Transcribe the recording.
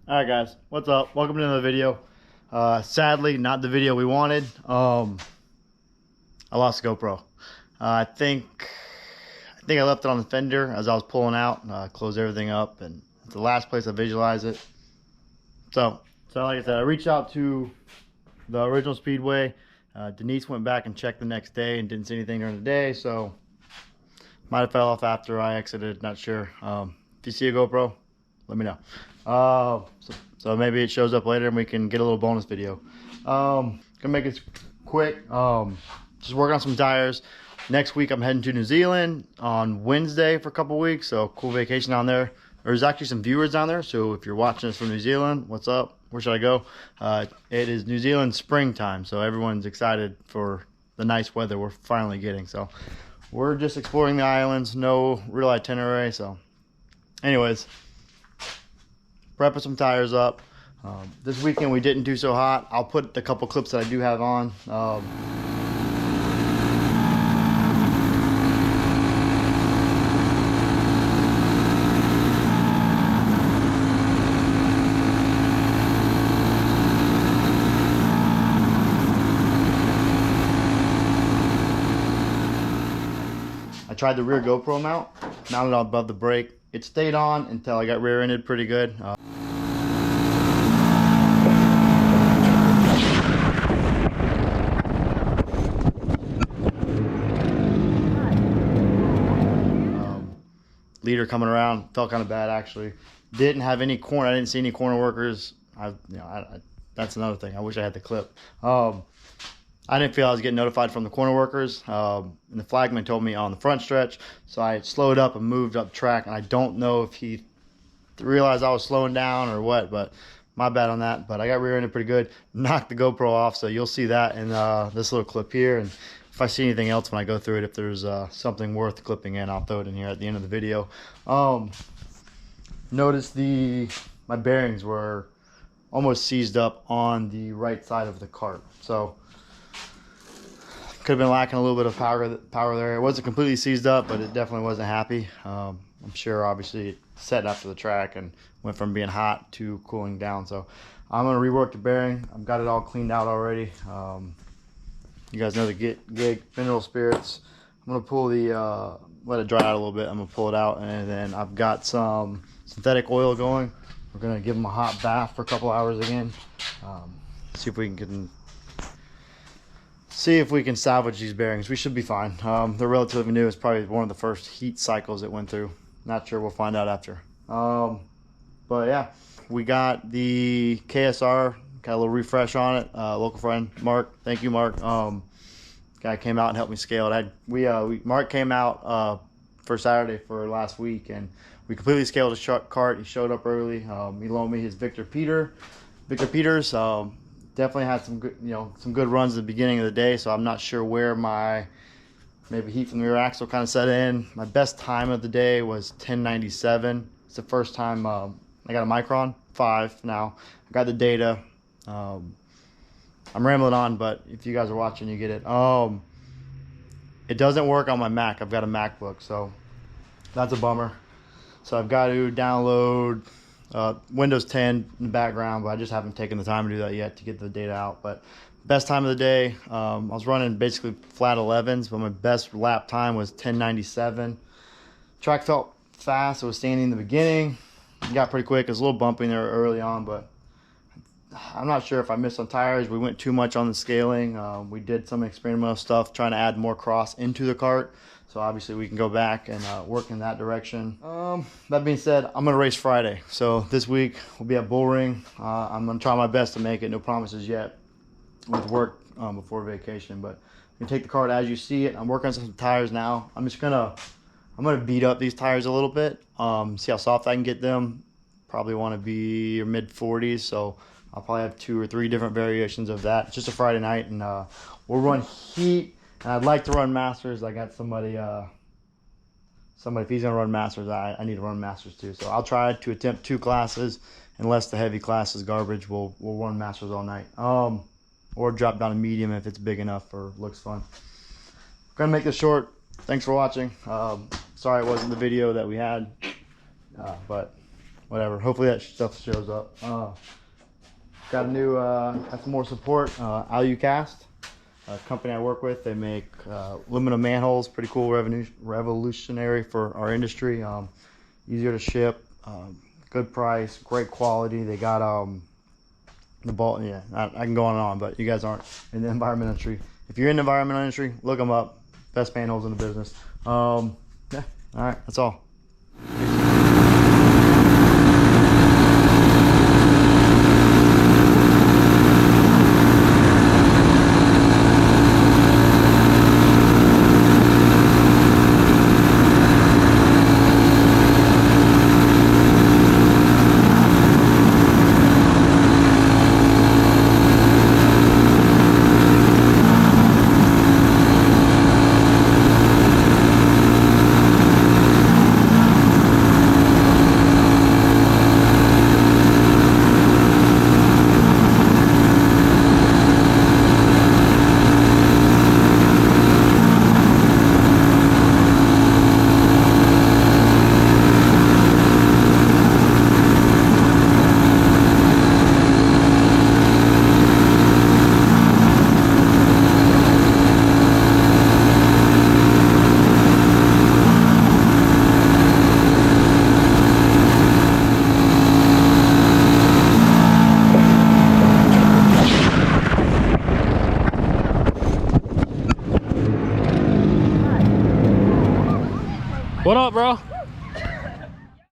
All right, guys, what's up? Welcome to another video. Sadly, not the video we wanted. I lost the GoPro. I think I left it on the fender as I was pulling out. Closed everything up, and it's the last place I visualize it. So like I said, I reached out to the original Speedway. Denise went back and checked the next day and didn't see anything during the day, so might have fell off after I exited. Not sure. If you see a GoPro, let me know. So maybe it shows up later and we can get a little bonus video. Gonna make it quick. Just working on some tires. Next week I'm heading to New Zealand on Wednesday for a couple weeks, so cool vacation down there. There's actually some viewers down there, so if you're watching this from New Zealand, what's up? Where should I go? It is New Zealand springtime, so everyone's excited for the nice weather we're finally getting. So we're just exploring the islands, no real itinerary. So anyways, prepping some tires up. This weekend we didn't do so hot. I'll put the couple clips that I do have on. I tried the rear GoPro mount, mounted above the brake. It stayed on until I got rear-ended pretty good. Leader coming around, felt kind of bad actually. Didn't have any corner. I didn't see any corner workers. That's another thing. I wish I had the clip. I didn't feel I was getting notified from the corner workers, and the flagman told me on the front stretch, so I slowed up and moved up track, and I don't know if he realized I was slowing down or what, but my bad on that. But I got rear-ended pretty good, knocked the GoPro off, so you'll see that in this little clip here, and if I see anything else when I go through it, if there's something worth clipping in, I'll throw it in here at the end of the video. Notice my bearings were almost seized up on the right side of the cart, so could have been lacking a little bit of power there. It wasn't completely seized up, but it definitely wasn't happy. I'm sure obviously it set after the track and went from being hot to cooling down. So I'm gonna rework the bearing. I've got it all cleaned out already. You guys know the gig mineral spirits. I'm gonna pull the let it dry out a little bit. I'm gonna pull it out, and then I've got some synthetic oil going. We're gonna give them a hot bath for a couple hours again. See if we can salvage these bearings. We should be fine. They're relatively new. It's probably one of the first heat cycles it went through. Not sure. We'll find out after. But yeah, we got the KSR. Got a little refresh on it. Local friend Mark. Thank you, Mark. Guy came out and helped me scale it. Mark came out for Saturday for last week, and we completely scaled his cart. He showed up early. He loaned me his Victor Peters. Definitely had some good runs at the beginning of the day, so I'm not sure where maybe heat from the rear axle kind of set in. My best time of the day was 1097. It's the first time I got a Micron 5 now. I got the data. I'm rambling on, but if you guys are watching, you get it. It doesn't work on my Mac. I've got a MacBook, so that's a bummer. So I've got to download Windows 10 in the background, but I just haven't taken the time to do that yet to get the data out. But best time of the day, I was running basically flat 11s, but my best lap time was 1097. Track felt fast. It was standing in the beginning. It got pretty quick. It was a little bumpy there early on, but I'm not sure if I missed on tires. We went too much on the scaling. We did some experimental stuff trying to add more cross into the cart. So obviously we can go back and work in that direction. That being said, I'm gonna race Friday. So this week we'll be at Bullring. I'm gonna try my best to make it. No promises yet with work before vacation, but I'm gonna take the cart as you see it. I'm working on some tires now. I'm gonna beat up these tires a little bit. See how soft I can get them. Probably want to be your mid 40s. So I'll probably have 2 or 3 different variations of that. It's just a Friday night, and we'll run heat. And I'd like to run Masters. I got somebody, if he's going to run Masters, I need to run Masters too. So I'll try to attempt 2 classes. Unless the heavy class is garbage, we'll run Masters all night. Or drop down to medium if it's big enough or looks fun. Going to make this short. Thanks for watching. Sorry it wasn't the video that we had. But whatever. Hopefully that stuff shows up. Got a new, got some more support. Cast, a company I work with. They make aluminum manholes. Pretty cool, revolutionary for our industry. Easier to ship, good price, great quality. They got the ball. Yeah, I can go on and on, but you guys aren't in the environmental industry. If you're in the environmental industry, look them up. Best manholes in the business. Yeah, all right, that's all. What up, bro?